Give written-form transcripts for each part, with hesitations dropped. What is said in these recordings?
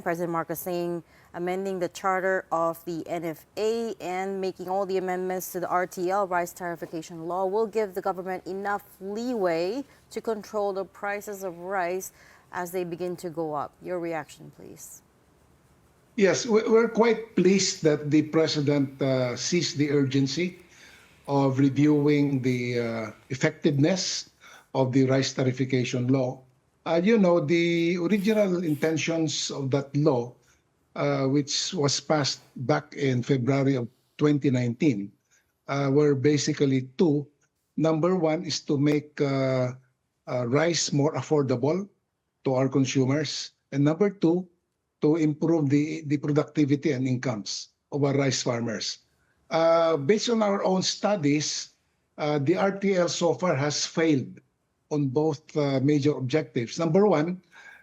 President Marcos saying amending the charter of the NFA and making all the amendments to the RTL, rice tarification law, will give the government enough leeway to control the prices of rice as they begin to go up. Your reaction, please. Yes, we're quite pleased that the President sees the urgency of reviewing the effectiveness of the rice tarification law. The original intentions of that law, which was passed back in February of 2019, were basically two. Number one is to make rice more affordable to our consumers. And number two, to improve the productivity and incomes of our rice farmers. Based on our own studies, the RTL so far has failed on both major objectives. Number one,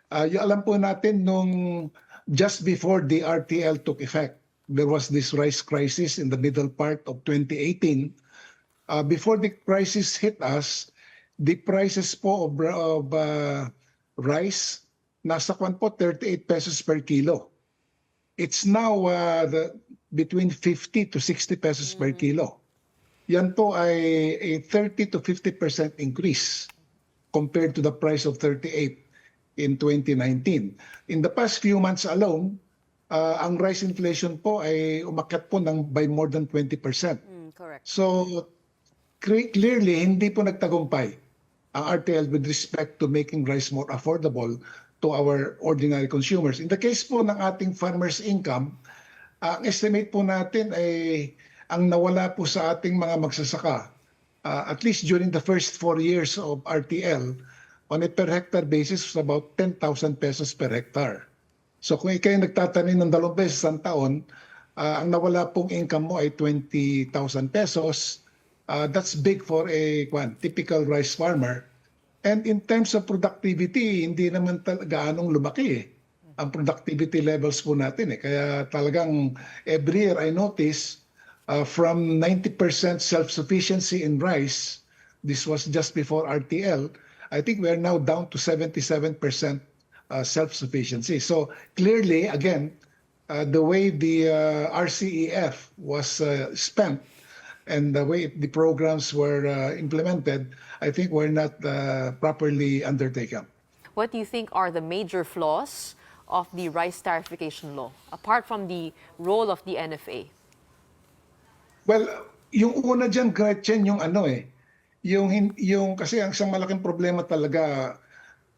alam po natin nung just before the RTL took effect, there was this rice crisis in the middle part of 2018. Before the crisis hit us, the prices po of rice nasa kwan po 38 pesos per kilo. It's now between 50 to 60 pesos per kilo. Yan po ay a 30 to 50% increase compared to the price of 38 in 2019. In the past few months alone, ang rice inflation po ay umakyat po by more than 20%. Correct. So clearly, hindi po nagtagumpay ang RTL with respect to making rice more affordable to our ordinary consumers. In the case po ng ating farmers' income, ang estimate po natin ay ang nawala po sa ating mga magsasaka, at least during the first 4 years of RTL, on a per hectare basis was about 10,000 pesos per hectare. So kung ikaw nagtatanim ng 2 beses sa taon, ang nawala pong income mo ay 20,000 pesos. That's big for a typical rice farmer. And in terms of productivity, hindi naman gaanong lumaki ang productivity levels po natin. Kaya talagang every year I notice from 90% self-sufficiency in rice, this was just before RTL, I think we're now down to 77% self-sufficiency. So clearly, again, the way the RCEF was spent and the way the programs were implemented, I think were not properly undertaken. What do you think are the major flaws of the rice tarification law, apart from the role of the NFA? Well, yung una dyan, Gretchen, yung kasi ang isang malaking problema talaga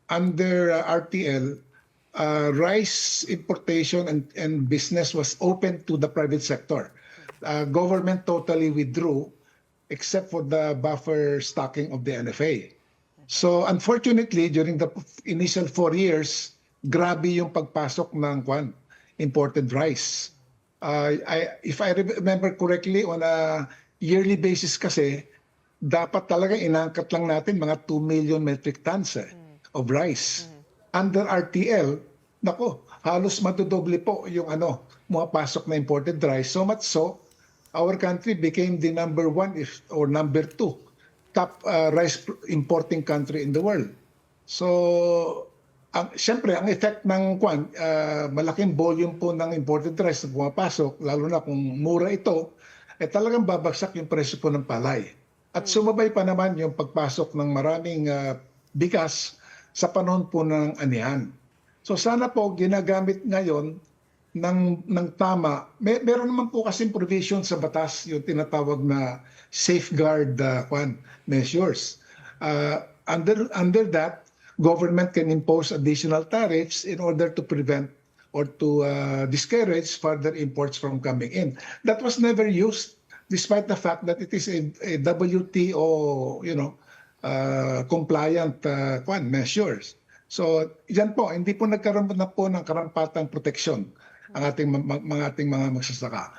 under RTL, rice importation and business was open to the private sector. Government totally withdrew except for the buffer stocking of the NFA. So unfortunately, during the initial 4 years, grabe yung pagpasok ng imported rice. If I remember correctly, on a yearly basis kasi, dapat talaga inangkat lang natin mga 2 million metric tons of rice. Under RTL, halos madodoble po yung pumapasok na imported rice. So much so, our country became the number 1 or number 2 top rice importing country in the world. So, siyempre, ang effect ng malaking volume po ng imported rice na pumapasok, lalo na kung mura ito, talagang babagsak yung presyo po ng palay. At sumabay pa naman yung pagpasok ng maraming bigas sa panahon po ng anihan. So sana po ginagamit ngayon ng tama. Meron naman po kasing provision sa batas yung tinatawag na safeguard measures. Under that, government can impose additional tariffs in order to prevent or to discourage further imports from coming in. That was never used, despite the fact that it is a WTO, compliant measures. So, yan po, hindi po nagkaroon na po ng karampatang proteksyon ang ating mga magsasaka.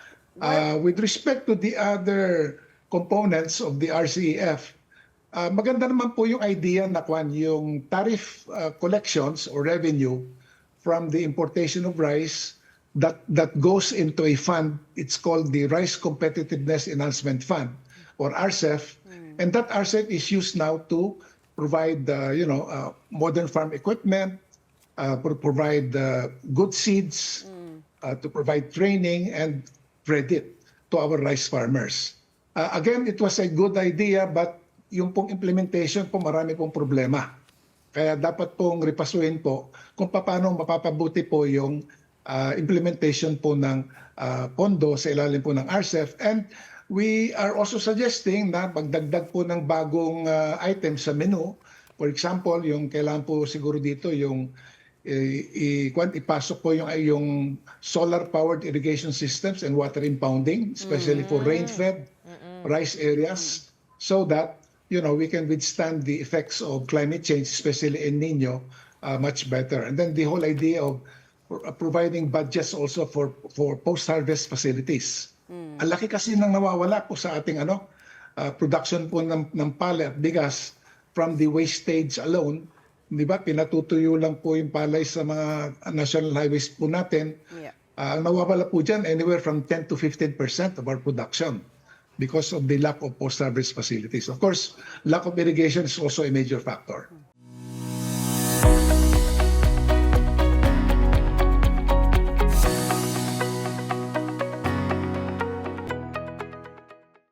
With respect to the other components of the RCEF, maganda naman po yung idea na yung tariff collections or revenue from the importation of rice that goes into a fund. It's called the Rice Competitiveness Enhancement Fund, or RCEF. And that RCEF is used now to provide modern farm equipment, provide good seeds, to provide training and credit to our rice farmers. Again, it was a good idea, but yung pong implementation po, marami pong problema. Kaya dapat pong repasuhin po kung paano mapapabuti po yung implementation po ng pondo sa ilalim po ng RCEP. And we are also suggesting na magdagdag po ng bagong items sa menu. For example, yung kailangan po siguro dito yung ipasok po yung solar-powered irrigation systems and water impounding, especially for rain-fed rice areas, so that we can withstand the effects of climate change, especially El Nino, much better. And then the whole idea of providing budgets also for post-harvest facilities. Ang laki kasi nang nawawala po sa ating production po ng palay at bigas from the wastage alone. Di ba? Pinatutuyo lang po yung palay sa mga national highways po natin. Yeah. Nawawala po dyan anywhere from 10 to 15% of our production because of the lack of post-harvest facilities. Of course, lack of irrigation is also a major factor.